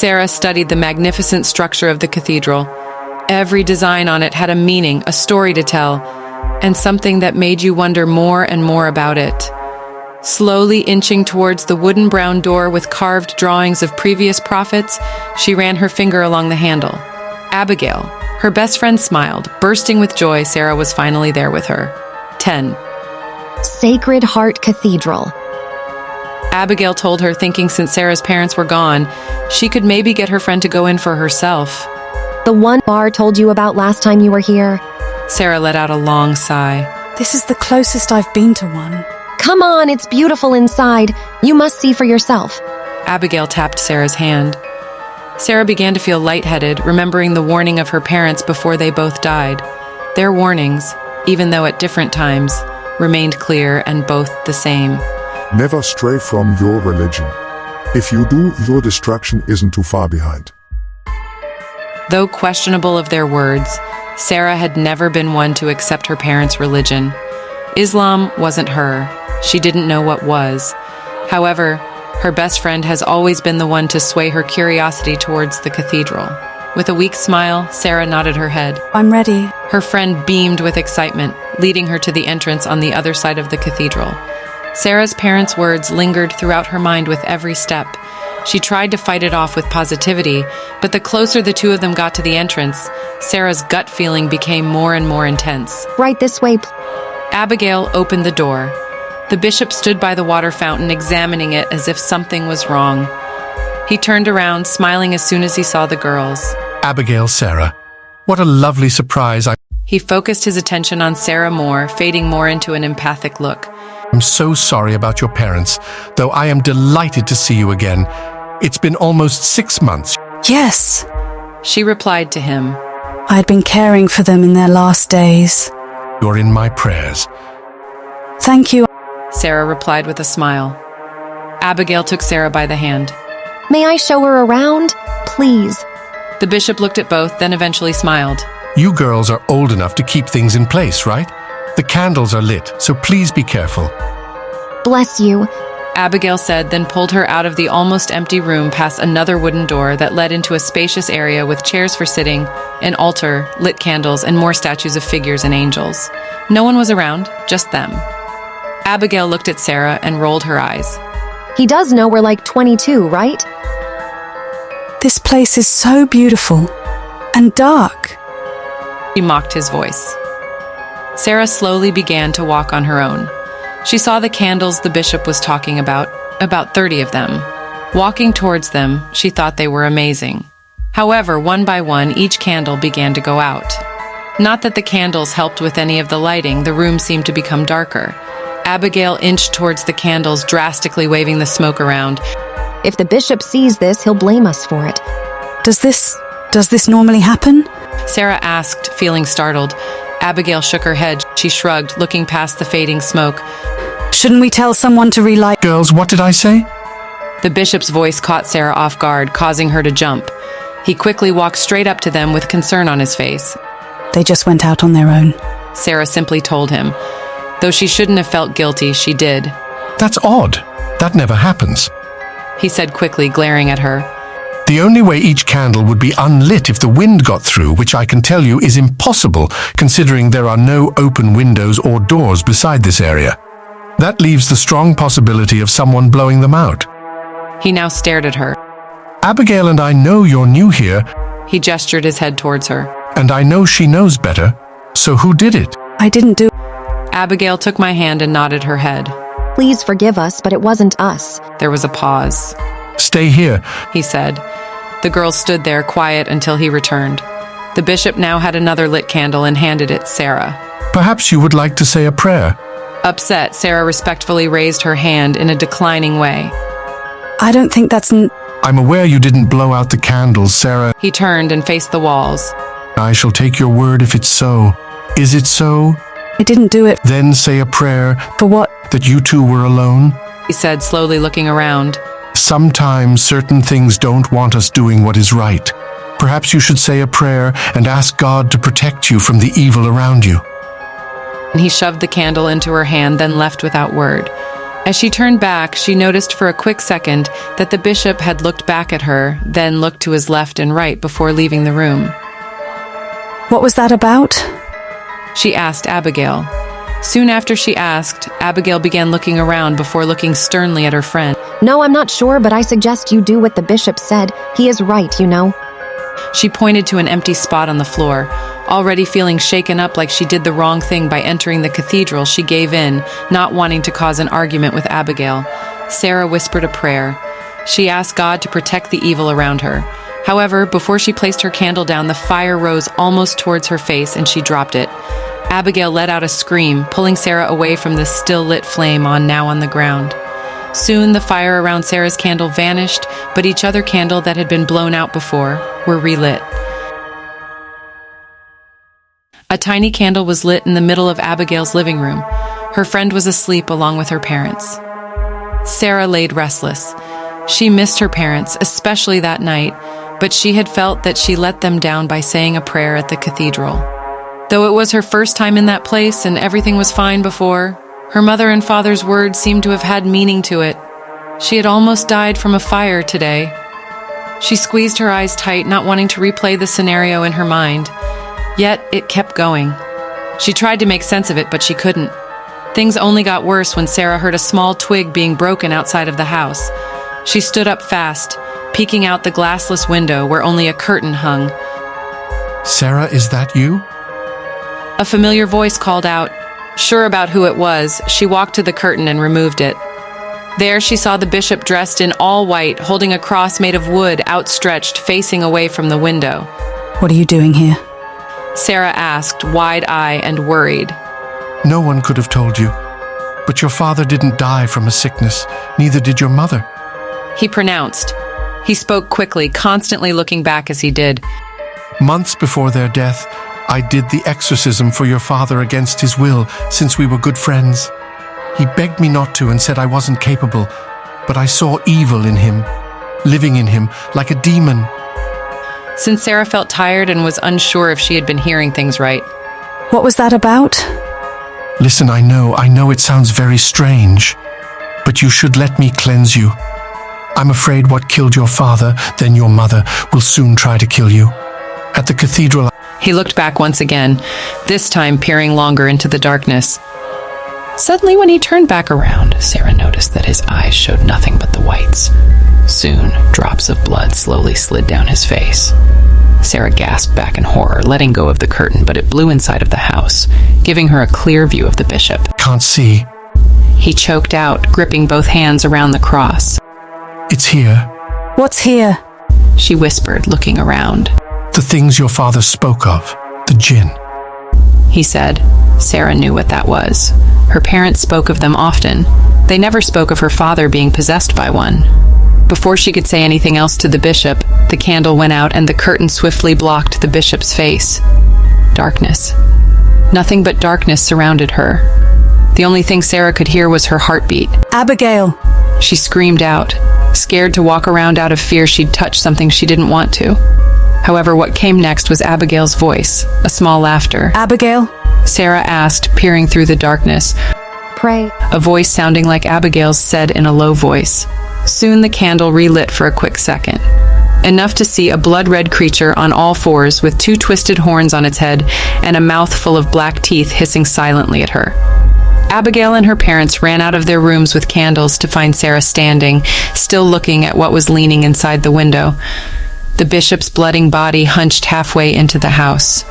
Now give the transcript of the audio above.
Sarah studied the magnificent structure of the cathedral. Every design on it had a meaning, a story to tell, and something that made you wonder more and more about it. Slowly inching towards the wooden brown door with carved drawings of previous prophets, she ran her finger along the handle. Abigail, her best friend, smiled, bursting with joy. Sarah was finally there with her. 10. Sacred Heart Cathedral. Abigail told her, thinking since Sarah's parents were gone, she could maybe get her friend to go in for herself. The one Bar told you about last time you were here. Sarah let out a long sigh. This is the closest I've been to one. Come on, it's beautiful inside. You must see for yourself. Abigail tapped Sarah's hand. Sarah began to feel lightheaded, remembering the warning of her parents before they both died. Their warnings, even though at different times, remained clear and both the same. Never stray from your religion. If you do, your destruction isn't too far behind. Though questionable of their words, Sarah had never been one to accept her parents' religion. Islam wasn't her. She didn't know what was. However, her best friend has always been the one to sway her curiosity towards the cathedral. With a weak smile, Sarah nodded her head. I'm ready. Her friend beamed with excitement, leading her to the entrance on the other side of the cathedral. Sarah's parents' words lingered throughout her mind with every step. She tried to fight it off with positivity, but the closer the two of them got to the entrance, Sarah's gut feeling became more and more intense. Right this way. Abigail opened the door. The bishop stood by the water fountain, examining it as if something was wrong. He turned around, smiling as soon as he saw the girls. Abigail, Sarah, what a lovely surprise. He focused his attention on Sarah more, fading more into an empathic look. I'm so sorry about your parents, though I am delighted to see you again. It's been almost 6 months. Yes. She replied to him. I had been caring for them in their last days. You're in my prayers. Thank you. Sarah replied with a smile. Abigail took Sarah by the hand. May I show her around? Please. The bishop looked at both, then eventually smiled. You girls are old enough to keep things in place, right? The candles are lit, so please be careful. Bless you. Abigail said, then pulled her out of the almost empty room past another wooden door that led into a spacious area with chairs for sitting, an altar, lit candles, and more statues of figures and angels. No one was around, just them. Abigail looked at Sarah and rolled her eyes. He does know we're like 22, right? This place is so beautiful and dark. She mocked his voice. Sarah slowly began to walk on her own. She saw the candles the bishop was talking about 30 of them. Walking towards them, she thought they were amazing. However, one by one, each candle began to go out. Not that the candles helped with any of the lighting, the room seemed to become darker. Abigail inched towards the candles, drastically waving the smoke around. If the bishop sees this, he'll blame us for it. Does this normally happen? Sarah asked, feeling startled. Abigail shook her head. She shrugged, looking past the fading smoke. Shouldn't we tell someone to relight? Girls, what did I say? The bishop's voice caught Sarah off guard, causing her to jump. He quickly walked straight up to them with concern on his face. They just went out on their own. Sarah simply told him. Though she shouldn't have felt guilty, she did. That's odd. That never happens. He said quickly, glaring at her. The only way each candle would be unlit if the wind got through, which I can tell you is impossible, considering there are no open windows or doors beside this area. That leaves the strong possibility of someone blowing them out. He now stared at her. Abigail and I know you're new here. He gestured his head towards her. And I know she knows better. So who did it? I didn't do. Abigail took my hand and nodded her head. Please forgive us, but it wasn't us. There was a pause. Stay here, he said. The girls stood there, quiet, until he returned. The bishop now had another lit candle and handed it to Sarah. Perhaps you would like to say a prayer. Upset, Sarah respectfully raised her hand in a declining way. I don't think that's I'm aware you didn't blow out the candles, Sarah. He turned and faced the walls. I shall take your word if it's so. Is it so? I didn't do it. Then say a prayer. For what? That you two were alone. He said, slowly looking around. Sometimes certain things don't want us doing what is right. Perhaps you should say a prayer and ask God to protect you from the evil around you. And he shoved the candle into her hand, then left without word. As she turned back, she noticed for a quick second that the bishop had looked back at her, then looked to his left and right before leaving the room. What was that about? She asked Abigail. Soon after she asked, Abigail began looking around before looking sternly at her friend. No, I'm not sure, but I suggest you do what the bishop said. He is right, you know. She pointed to an empty spot on the floor. Already feeling shaken up like she did the wrong thing by entering the cathedral, she gave in, not wanting to cause an argument with Abigail. Sarah whispered a prayer. She asked God to protect the evil around her. However, before she placed her candle down, the fire rose almost towards her face and she dropped it. Abigail let out a scream, pulling Sarah away from the still-lit flame now on the ground. Soon the fire around Sarah's candle vanished, but each other candle that had been blown out before were relit. A tiny candle was lit in the middle of Abigail's living room. Her friend was asleep along with her parents. Sarah laid restless. She missed her parents, especially that night, but she had felt that she let them down by saying a prayer at the cathedral. Though it was her first time in that place and everything was fine before, her mother and father's words seemed to have had meaning to it. She had almost died from a fire today. She squeezed her eyes tight, not wanting to replay the scenario in her mind. Yet it kept going. She tried to make sense of it, but she couldn't. Things only got worse when Sarah heard a small twig being broken outside of the house. She stood up fast, peeking out the glassless window where only a curtain hung. Sarah, is that you? A familiar voice called out. Sure about who it was, she walked to the curtain and removed it. There she saw the bishop dressed in all white, holding a cross made of wood outstretched, facing away from the window. What are you doing here? Sarah asked, wide-eyed and worried. No one could have told you. But your father didn't die from a sickness, neither did your mother. He pronounced. He spoke quickly, constantly looking back as he did. Months before their death, I did the exorcism for your father against his will, since we were good friends. He begged me not to and said I wasn't capable, but I saw evil in him, living in him like a demon. Since Sarah felt tired and was unsure if she had been hearing things right. What was that about? Listen, I know it sounds very strange, but you should let me cleanse you. I'm afraid what killed your father, then your mother, will soon try to kill you. At the cathedral... He looked back once again, this time peering longer into the darkness. Suddenly, when he turned back around, Sarah noticed that his eyes showed nothing but the whites. Soon, drops of blood slowly slid down his face. Sarah gasped back in horror, letting go of the curtain, but it blew inside of the house, giving her a clear view of the bishop. Can't see. He choked out, gripping both hands around the cross. It's here. What's here? She whispered, looking around. The things your father spoke of. The Jinn. He said. Sarah knew what that was. Her parents spoke of them often. They never spoke of her father being possessed by one. Before she could say anything else to the bishop, the candle went out and the curtain swiftly blocked the bishop's face. Darkness. Nothing but darkness surrounded her. The only thing Sarah could hear was her heartbeat. Abigail! She screamed out, scared to walk around out of fear she'd touched something she didn't want to. However, what came next was Abigail's voice, a small laughter. Abigail? Sarah asked, peering through the darkness. Pray. A voice sounding like Abigail's said in a low voice. Soon the candle relit for a quick second. Enough to see a blood-red creature on all fours with 2 twisted horns on its head and a mouth full of black teeth hissing silently at her. Abigail and her parents ran out of their rooms with candles to find Sarah standing, still looking at what was leaning inside the window. The bishop's blooding body hunched halfway into the house.